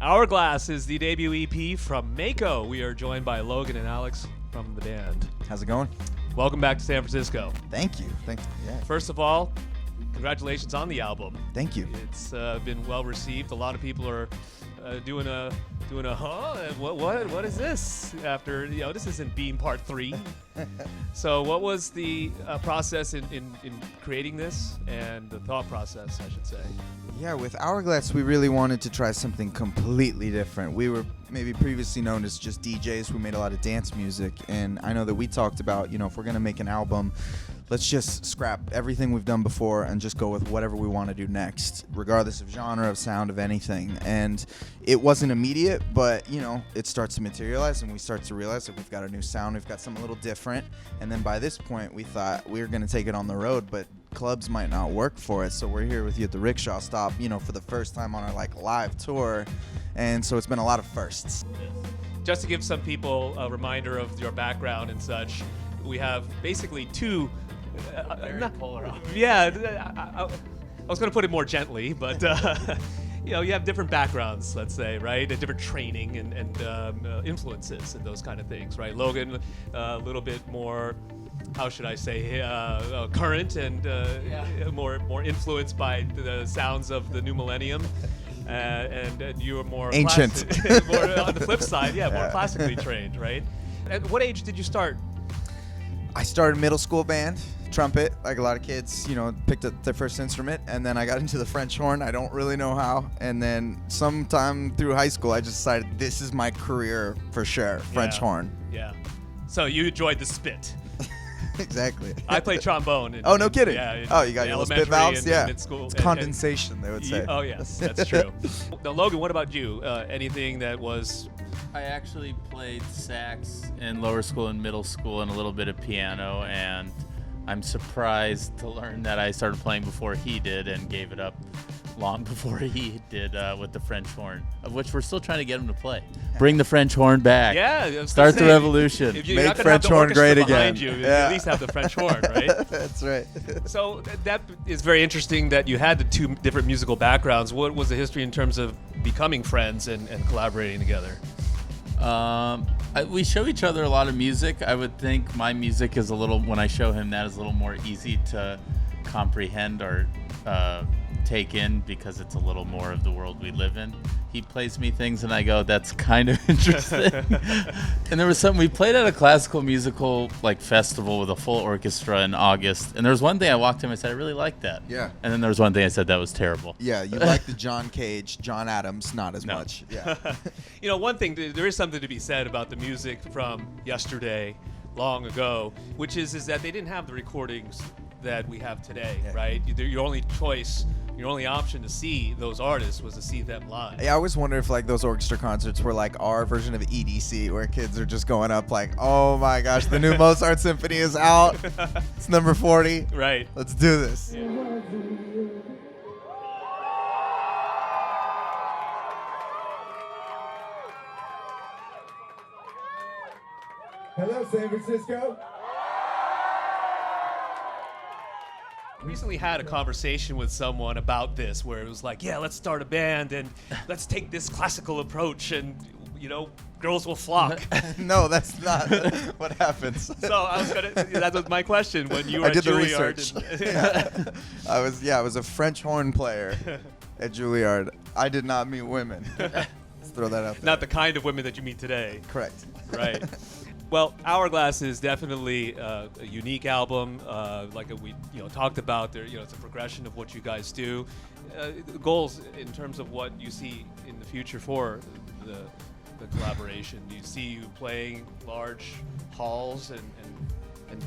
Hourglass is the debut EP from Mako. We are joined by Logan and Alex from the band. How's it going? Welcome back to San Francisco. Thank you. Yeah. First of all, congratulations on the album. Thank you. It's been well received. A lot of people are doing a what is this? After this isn't Beam Part 3. So what was the process in creating this and the thought process, I should say? Yeah, with Hourglass, we really wanted to try something completely different. We were maybe previously known as just DJs. We made a lot of dance music, and I know that we talked about, if we're going to make an album, let's just scrap everything we've done before and just go with whatever we want to do next, regardless of genre, of sound, of anything. And it wasn't immediate, but, it starts to materialize, and we start to realize that we've got a new sound, we've got something a little different. And then by this point, we thought we were going to take it on the road, but clubs might not work for it. So we're here with you at the Rickshaw Stop, for the first time on our live tour. And so it's been a lot of firsts. Just to give some people a reminder of your background and such, we have basically two very polar opposites. Yeah, I was going to put it more gently, but you have different backgrounds, let's say, right? And different training and influences and those kind of things, right? Logan, a little bit more, how should I say, current and more influenced by the sounds of the new millennium. And you were more ancient. More on the flip side, more classically trained, right? At what age did you start? I started middle school band, trumpet, like a lot of kids, picked up their first instrument, and then I got into the French horn. I don't really know how. And then sometime through high school, I just decided this is my career for sure, French horn. Yeah. So you enjoyed the spit. Exactly. I played trombone. Oh, no kidding. Yeah. You got your little spit valves? Yeah. In school. It's condensation, they would say. Oh, yes, that's true. Now, Logan, what about you? Anything that was... I actually played sax in lower school and middle school and a little bit of piano, and I'm surprised to learn that I started playing before he did and gave it up long before he did with the French horn, of which we're still trying to get him to play. Bring the French horn back. Yeah. Start the revolution. Make French horn great again. You at least have the French horn, right? That's right. So that is very interesting that you had the two different musical backgrounds. What was the history in terms of becoming friends and collaborating together? We show each other a lot of music. I would think my music is when I show him that, is a little more easy to comprehend or take in because it's a little more of the world we live in. He plays me things and I go, that's kind of interesting. And there was something, we played at a classical musical festival with a full orchestra in August. And there was one thing I walked to him and I said, I really like that. Yeah. And then there was one thing I said that was terrible. Yeah, you like the John Cage, John Adams, not as much. Yeah. One thing, there is something to be said about the music from yesterday, long ago, which is that they didn't have the recordings that we have today, right? Your only choice, your only option to see those artists was to see them live. Yeah, I always wonder if those orchestra concerts were like our version of EDC, where kids are just going up oh my gosh, the new Mozart symphony is out. It's number 40. Right. Let's do this. Yeah. Hello, San Francisco. Recently had a conversation with someone about this where it was let's start a band and let's take this classical approach and girls will flock. No, that's not what happens. So that was my question when you were I did at the Juilliard. research. I was a French horn player at Juilliard. I did not meet women. Let's throw that out there. Not the kind of women that you meet today. Correct. Right. Well, Hourglass is definitely a unique album. Like we talked about, there it's a progression of what you guys do. Goals in terms of what you see in the future for the collaboration. Do you see you playing large halls and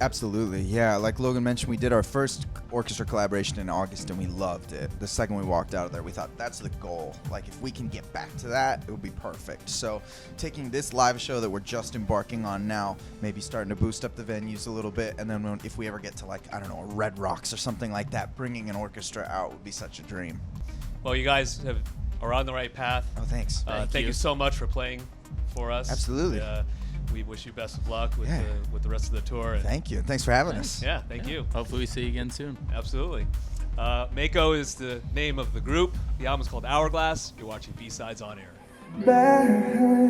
Absolutely, yeah. Like Logan mentioned, we did our first orchestra collaboration in August and we loved it. The second we walked out of there, we thought that's the goal. If we can get back to that, it would be perfect. So taking this live show that we're just embarking on now, maybe starting to boost up the venues a little bit, and then if we ever get to a Red Rocks or something like that, bringing an orchestra out would be such a dream. Well, you guys are on the right path. Oh, thanks. Thank you so much for playing for us. Absolutely. We wish you best of luck with the rest of the tour. And thank you. Thanks for having us. Yeah, thank you. Hopefully we see you again soon. Absolutely. Mako is the name of the group. The album is called Hourglass. You're watching B-Sides on Air. back.